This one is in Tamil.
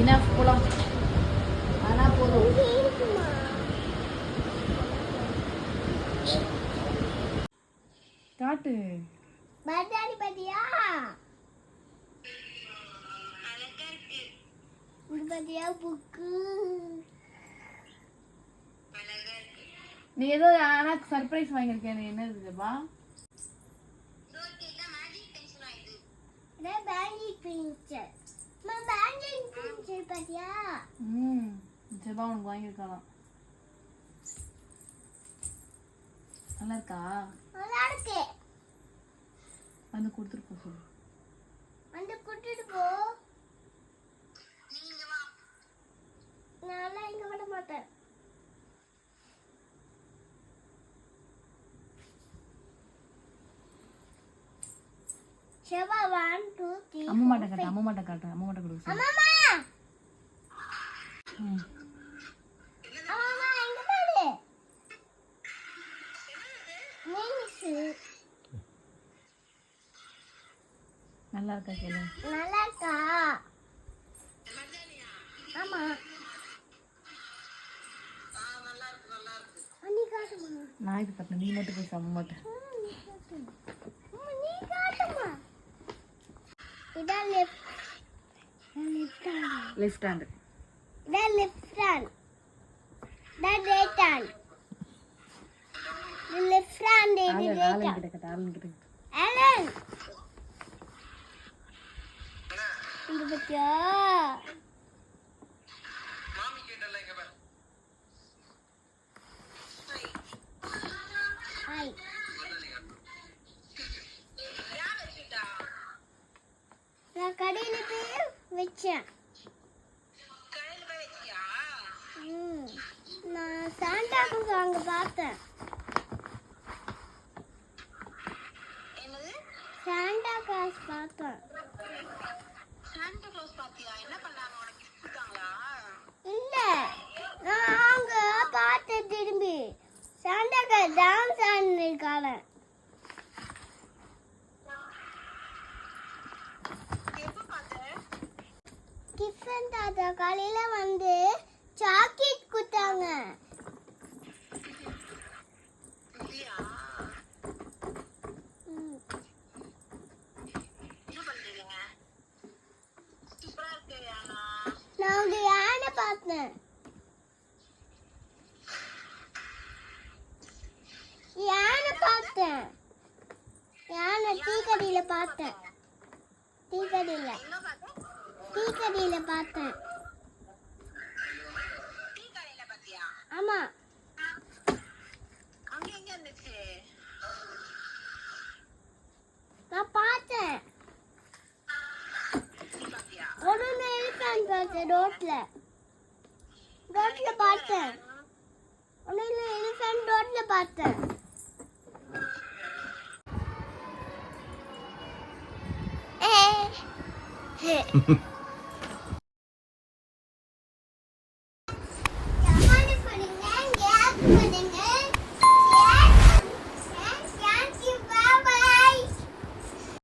Enough pulang. Mana pulang? காட்டு பர்தாடி பாத்தியா? அழகா இருக்கு. பாத்தியா புக்கு அழகா இருக்கு. நீ ஏதோ எனக்கு சர்ப்ரைஸ் வாங்கியிருக்கேன். நீ என்ன இருக்குப்பா? சோக்கிட்ட மேஜிக் பென்சில் ஆயிடு. இது மேஜிக் பென்சில். மேஜிக் பென்சில் பாத்தியா? ஜெபா உனக்கு வாங்கியிருக்கலாம். நல்லா இருக்கா? நல்லா இருக்கு. வந்து கொடுத்துட்டு போ சொல்லு. வந்து கொடுத்துட்டு போ. நீங்க வா. நான் இங்க வர மாட்டேன். செவா 1 2 3 அம்மா மாட்ட காட்டு. அம்மா மாட்ட கொடு. அம்மா அம்மா இங்க பாரு. மீன்ஸ் நல்லா இருக்கா கேளு. நல்லா இருக்கா? ஆமா. நல்லா இருக்கு. நீ காட்டுமா? நான் இது காட்டுறேன். நீ மட்டும் போய் அம்மா மாட்ட. நீ காட்டுமா? இதா லெஃப்ட் ஹேண்ட். Left hand. இதா லெஃப்ட் ஹேண்ட். இதா ரைட் ஹேண்ட். இது லெஃப்ட் ஹேண்ட் இது ரைட் ஹேண்ட். கிட்ட ஆலன் இங்க பாத்தியா? மாமி கேட்டல இங்க பாரு. ஹாய். யார் வச்சிட்டா? நான் கடையில போய் வச்சேன். கடையில போய் வச்சியா? நான் சாண்டா கிளாஸ் அங்க பார்த்தேன். என்னது? சாண்டா கிளாஸ் பார்த்தேன். சாண்டா க்ளாஸ் பாத்தியா? என்ன பண்ணாங்க? உனக்கு gift கொடுத்தாங்களா? இல்ல நான் அங்க பார்த்தேன். திரும்பி சாண்டா கிளாஸ் டான்ஸ் ஆடிருக்காங்க. எப்ப பார்த்த? கிஃபன் தாத்தா காலையில வந்து சாக்லேட் கொடுத்தாங்க. இல்லையா? என்ன பண்றீங்க? சூப்பரா இருக்கு யானா. நான் அங்க யானை பார்த்தேன். யானை பார்த்தேன். யானை டீக்கடியில பார்த்தேன். டீக்கடியில என்ன பார்த்த? டீக்கடியில பார்த்தேன். டீ கடையில பாத்தியா? ஆமா. அங்க எங்க இருந்துச்சு? நான் பார்த்தேன். நீ பாத்தியா? ஒரு எலிஃபண்ட் பார்த்தேன் ரோட்ல பார்த்தேன். ஒரு எலிஃபண்ட் ரோட்ல பார்த்தேன். ஏ